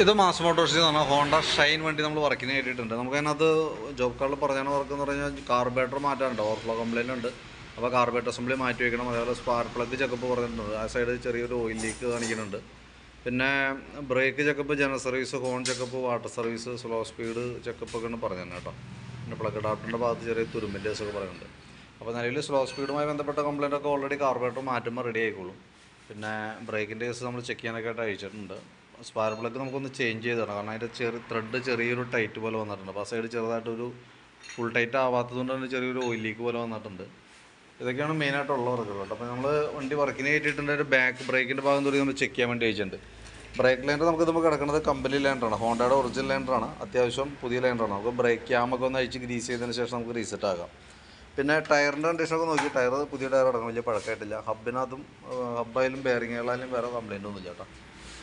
ഇത് മാസ് മോട്ടോഴ്സിൽ എന്ന് പറഞ്ഞാൽ ഹോണ്ട ഷൈൻ വണ്ടി നമ്മൾ വർക്കിന് കയറ്റിയിട്ടുണ്ട്. നമുക്കതിനകത്ത് ജോബ് കാർഡിൽ പറഞ്ഞാണ് വർക്ക് എന്ന് പറഞ്ഞാൽ കാർബേറ്റർ മാറ്റാനുണ്ട്, ഓവർഫ്ലോ കംപ്ലയിൻ്റ് ഉണ്ട്. അപ്പോൾ കാർബേറ്റർ അസംബ്ലി മാറ്റി വയ്ക്കണം. അതേപോലെ സ്പാർക്ക് പ്ലഗ് ചെക്കപ്പ് പറഞ്ഞിട്ടുണ്ട്, ആ സൈഡ് ചെറിയൊരു ഓയിൽ ലീക്ക് കാണിക്കുന്നുണ്ട്. പിന്നെ break checkup, general service, horn checkup, water service, slow speed checkup ഒക്കെയാണ് പറഞ്ഞു തന്നെ കേട്ടോ. പിന്നെ പ്ലഗ് അഡാപ്റ്ററിൻ്റെ ഭാഗത്ത് ചെറിയ തുരുമ്പിൻ്റെ കേസൊക്കെ പറയുന്നുണ്ട്. അപ്പോൾ നിലവിൽ സ്ലോ സ്പീഡുമായി ബന്ധപ്പെട്ട കംപ്ലയിൻ്റ് ഒക്കെ ഓൾറെഡി കാർബേറ്റർ മാറ്റുമ്പോൾ റെഡി ആയിക്കോളും. പിന്നെ ബ്രേക്കിൻ്റെ കേസ് നമ്മൾ ചെക്ക് ചെയ്യാനൊക്കെ ആയിട്ട് അയച്ചിട്ടുണ്ട്. സ്പാർക്ക് പ്ലഗ് നമുക്കൊന്ന് ചേഞ്ച് ചെയ്ത് തരണം, കാരണം അതിൻ്റെ ചെറിയൊരു ടൈറ്റ് പോലെ വന്നിട്ടുണ്ട്. അപ്പോൾ ആ സൈഡ് ചെറുതായിട്ടൊരു ഫുൾ ടൈറ്റ് ആവാത്തതുകൊണ്ട് തന്നെ ചെറിയൊരു ഓയിൽ ലീക്ക് പോലെ വന്നിട്ടുണ്ട്. ഇതൊക്കെയാണ് മെയിനായിട്ടുള്ള വർക്കുകൾ കേട്ടോ. അപ്പോൾ നമ്മൾ വണ്ടി വർക്കിന് കയറ്റിയിട്ടുണ്ട്. ഒരു ബാക്ക് ബ്രേക്കിൻ്റെ ഭാഗം തൊട്ട് നമ്മൾ ചെക്ക് ചെയ്യാൻ വേണ്ടി അയച്ചിട്ടുണ്ട്. ബ്രേക്ക് ലൈൻഡർ നമുക്ക് ഇതിപ്പോൾ കിടക്കുന്നത് കമ്പനി ലൈൻഡറാണ്, ഹോണ്ടയുടെ ഒറിജിനൽ ലൈൻഡറാണ്. അത്യാവശ്യം പുതിയ ലൈൻഡറാണ്. നമുക്ക് ബ്രേക്ക് ക്യാമൊക്കെ ഒന്ന് അഴിച്ച് ഗ്രീസ് ചെയ്തതിന് ശേഷം നമുക്ക് റീസെറ്റ് ആകാം. പിന്നെ ടയറിൻ്റെ കണ്ടീഷനൊക്കെ നോക്കി, ടയർ പുതിയ ടയർ അടക്കം വലിയ പഴക്കമായിട്ടില്ല. ഹബ്ബായാലും ബെയറിങ്ങുകളായാലും വേറെ കംപ്ലയിൻ്റ് ഒന്നുമില്ല കേട്ടോ.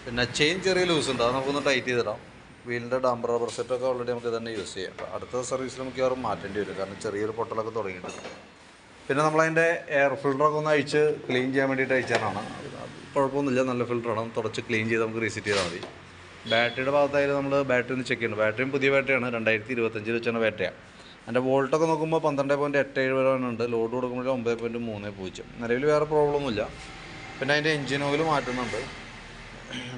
പിന്നെ ചെയിൻ ചെറിയ ലൂസ് ഉണ്ട്, അത് നമുക്കൊന്ന് ടൈറ്റ് ചെയ്തിടാം. വീലിൻ്റെ ഡാമ്പർ റബ്ബർ സെറ്റൊക്കെ ഓൾറെഡി നമുക്ക് തന്നെ യൂസ് ചെയ്യാം. അടുത്ത സർവീസിൽ നമുക്ക് വേറെ മാറ്റേണ്ടി വരും, കാരണം ചെറിയൊരു പൊട്ടലൊക്കെ തുടങ്ങിയിട്ടുണ്ട്. പിന്നെ നമ്മളതിൻ്റെ എയർ ഫിൽറ്ററൊക്കെ ഒന്ന് അഴിച്ച് ക്ലീൻ ചെയ്യാൻ വേണ്ടിയിട്ട് അയച്ചാലാണ്. കുഴപ്പമൊന്നുമില്ല, നല്ല ഫിൽറ്ററാണ്. തുടച്ച് ക്ലീൻ ചെയ്ത് നമുക്ക് റീസെറ്റ് ചെയ്താൽ മതി. ബാറ്ററിയുടെ ഭാഗത്തായാലും നമ്മൾ ബാറ്ററി ഒന്ന് ചെക്ക് ചെയ്യുന്നുണ്ട്. ബാറ്ററിയും പുതിയ ബാറ്ററിയാണ്, 2025 വെച്ചാണ് ബാറ്ററിയാണ്. അതിൻ്റെ വോൾട്ടൊക്കെ നോക്കുമ്പോൾ 12.87 വരാനുണ്ട്. ലോഡ് കൊടുക്കുമ്പോൾ 9.30. നിലവിൽ വേറെ പ്രോബ്ലം ഒന്നുമില്ല. പിന്നെ അതിൻ്റെ എഞ്ചിൻ ഓയിൽ മാറ്റുന്നുണ്ട്.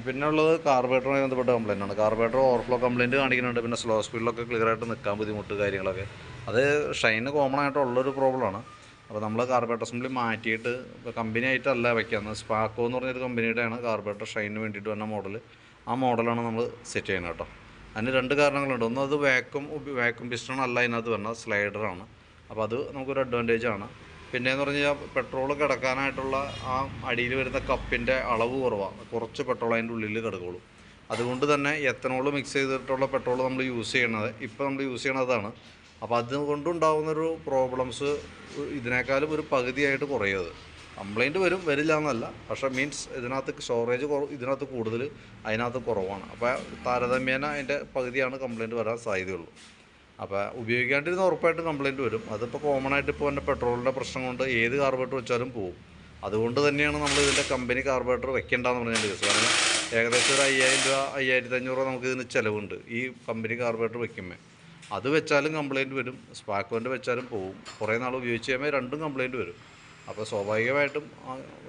പിന്നെ ഉള്ളത് കാർബേറ്ററുമായി ബന്ധപ്പെട്ട കംപ്ലയിൻ്റ് ആണ്. കാർബേറ്റർ ഓവർഫ്ലോ കംപ്ലയിൻറ്റ് കാണിക്കുന്നുണ്ട്. പിന്നെ സ്ലോ സ്പീഡിലൊക്കെ ക്ലിയറായിട്ട് നിൽക്കാൻ ബുദ്ധിമുട്ട് കാര്യങ്ങളൊക്കെ, അത് ഷൈന് കോമൺ ആയിട്ടുള്ളൊരു പ്രോബ്ലമാണ്. അപ്പോൾ നമ്മൾ കാർബേറ്റർ അസംബ്ലി മാറ്റിയിട്ട് ഇപ്പോൾ കമ്പനി ആയിട്ടല്ല വയ്ക്കുന്നത്, സ്പാക്കോ എന്ന് പറഞ്ഞൊരു കമ്പനിയുടെയാണ് കാർബേറ്റർ ഷൈനിന് വേണ്ടിയിട്ട് വന്ന മോഡൽ. ആ മോഡലാണ് നമ്മൾ സെറ്റ് ചെയ്യുന്നത് കേട്ടോ. അതിന് രണ്ട് കാരണങ്ങളുണ്ട്. ഒന്ന്, അത് വാക്യൂം പിസ്റ്റൺ അല്ല അതിനകത്ത് വരുന്നത്, സ്ലൈഡറാണ്. അപ്പോൾ അത് നമുക്കൊരു അഡ്വാൻറ്റേജാണ്. പിന്നെയെന്ന് പറഞ്ഞു കഴിഞ്ഞാൽ പെട്രോൾ കിടക്കാനായിട്ടുള്ള ആ അടിയിൽ വരുന്ന കപ്പിൻ്റെ അളവ് കുറവാണ്. കുറച്ച് പെട്രോൾ അതിൻ്റെ ഉള്ളിൽ കിടക്കുള്ളൂ. അതുകൊണ്ട് തന്നെ എത്തനോൾ മിക്സ് ചെയ്തിട്ടുള്ള പെട്രോൾ നമ്മൾ യൂസ് ചെയ്യണത്, ഇപ്പോൾ നമ്മൾ യൂസ് ചെയ്യണതാണ്. അപ്പോൾ അതുകൊണ്ടുണ്ടാകുന്നൊരു പ്രോബ്ലംസ് ഇതിനേക്കാളും ഒരു പകുതിയായിട്ട് കുറയത്. കംപ്ലയിൻറ്റ് വരില്ല എന്നല്ല, പക്ഷേ മീൻസ് ഇതിനകത്ത് സ്റ്റോറേജ് ഇതിനകത്ത് കൂടുതൽ, അതിനകത്ത് കുറവാണ്. അപ്പോൾ താരതമ്യേന അതിൻ്റെ പകുതിയാണ് കംപ്ലയിൻറ്റ് വരാൻ സാധ്യതയുള്ളൂ. അപ്പോൾ ഉപയോഗിക്കാണ്ടിരുന്ന ഉറപ്പായിട്ടും കംപ്ലയിൻറ്റ് വരും. അതിപ്പോൾ കോമൺ ആയിട്ട് ഇപ്പോൾ എൻ്റെ പെട്രോളിൻ്റെ പ്രശ്നം കൊണ്ട് ഏത് കാർബറേറ്റർ വെച്ചാലും പോകും. അതുകൊണ്ട് തന്നെയാണ് നമ്മൾ ഇതിൻ്റെ കമ്പനി കാർബറേറ്റർ വെക്കേണ്ടതെന്ന് പറഞ്ഞ കേസ്. കാരണം ഏകദേശം ഒരു 5000 രൂപ 5500 രൂപ നമുക്ക് ഇതിന് ചിലവുണ്ട് ഈ കമ്പനി കാർബറേറ്റർ വെക്കുമ്പോൾ. അത് വെച്ചാലും കംപ്ലയിൻറ്റ് വരും, സ്പാക്കോൻ്റെ വെച്ചാലും പോകും. കുറേ നാൾ ഉപയോഗിച്ച് കഴിയുമ്പോൾ രണ്ടും കംപ്ലയിൻറ്റ് വരും. അപ്പോൾ സ്വാഭാവികമായിട്ടും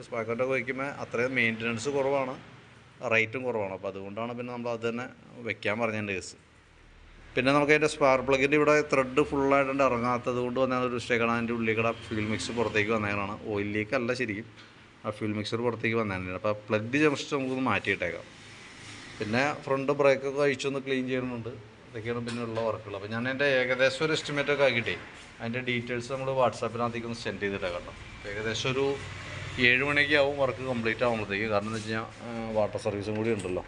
സ്പാക്കോൻ്റെ ഒക്കെ വയ്ക്കുമ്പോൾ അത്രയും മെയിൻ്റനൻസ് കുറവാണ്, റേറ്റും കുറവാണ്. അപ്പോൾ അതുകൊണ്ടാണ് പിന്നെ നമ്മൾ അത് തന്നെ വെക്കാൻ പറഞ്ഞതിൻ്റെ കേസ്. പിന്നെ നമുക്ക് അതിൻ്റെ സ്പാർക്ക് പ്ലഗിൻ്റെ ഇവിടെ ത്രെഡ് ഫുള്ളായിട്ടുണ്ട് ഇറങ്ങാത്തത് കൊണ്ട് വന്നാൽ ഒരു മിസ്റ്റേക്കാണ്. അതിൻ്റെ ഉള്ളിൽ കൂടെ ഫ്യൂൽ മിക്സ് പുറത്തേക്ക് വന്നതാണ്. ഓയിൽ ലീക്ക് അല്ല ശരിക്കും, ആ ഫ്യൂൽ മിക്സർ പുറത്തേക്ക് വന്നതാണ്. അപ്പോൾ പ്ലഗ് ജസ്റ്റ് നമുക്കൊന്ന് മാറ്റിയിട്ടേക്കാം. പിന്നെ ഫ്രണ്ട് ബ്രേക്കൊക്കെ അഴിച്ചൊന്ന് ക്ലീൻ ചെയ്യണമെന്നുണ്ട്. ഇതൊക്കെയാണ് പിന്നെ ഉള്ള വർക്കുകൾ. അപ്പോൾ ഞാൻ എൻ്റെ ഏകദേശം ഒരു എസ്റ്റിമേറ്റൊക്കെ ആക്കിയിട്ടേ അതിൻ്റെ ഡീറ്റെയിൽസ് നമ്മൾ വാട്സാപ്പിനകത്തേക്ക് ഒന്ന് സെൻഡ് ചെയ്തിട്ടേക്കാം കേട്ടോ. ഏകദേശം ഒരു 7 മണിയൊക്കെ ആവും വർക്ക് കംപ്ലീറ്റ് ആകുമ്പോഴത്തേക്ക്. കാരണം എന്ന് വെച്ച് കഴിഞ്ഞാൽ വാട്ടർ സർവീസും കൂടി ഉണ്ടല്ലോ.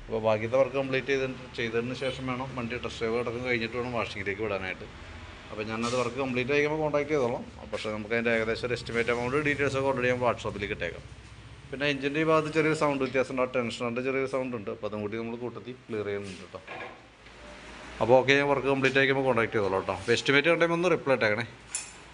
അപ്പോൾ ബാക്കിയത്തെ വർക്ക് കംപ്ലീറ്റ് ചെയ്തതിന് ശേഷം വേണം വണ്ടി ടെസ്റ്റ് ഡ്രൈവ് അടക്കം കഴിഞ്ഞിട്ട് വേണം വാഷിങ്ങിലേക്ക് വിടാനായിട്ട്. അപ്പോൾ ഞാനത് വർക്ക് കംപ്ലീറ്റ് ആയിക്കുമ്പോൾ കോൺടാക്ട് ചെയ്തോളാം. പക്ഷേ നമുക്ക് അതിൻ്റെ ഏകദേശം ഒരു എസ്റ്റിമേറ്റ് എമൗണ്ട് ഡീറ്റെയിൽസൊക്കെ ഓൾറെഡി ഞാൻ വാട്സാപ്പിലേക്ക് ഇട്ടേക്കാം. പിന്നെ എഞ്ചിൻ്റെ ഈ ഭാഗത്ത് ചെറിയൊരു സൗണ്ട് വ്യത്യാസമുണ്ട്, ആ ടെൻഷൻ്റെ ചെറിയൊരു സൗണ്ട് ഉണ്ട്. അപ്പോൾ അതും കൂടി നമ്മൾ കൂട്ടത്തിൽ ക്ലിയർ ചെയ്യുന്നുണ്ട് കേട്ടോ. അപ്പോൾ ഓക്കെ, ഞാൻ വർക്ക് കംപ്ലീറ്റ് ആയിക്കുമ്പോൾ കോൺടാക്ട് ചെയ്തോളാം കേട്ടോ. അപ്പോൾ എസ്റ്റിമേറ്റ് കണ്ടെങ്കിൽ ഒന്ന് റിപ്ലൈ ഇട്ടേക്കണേ.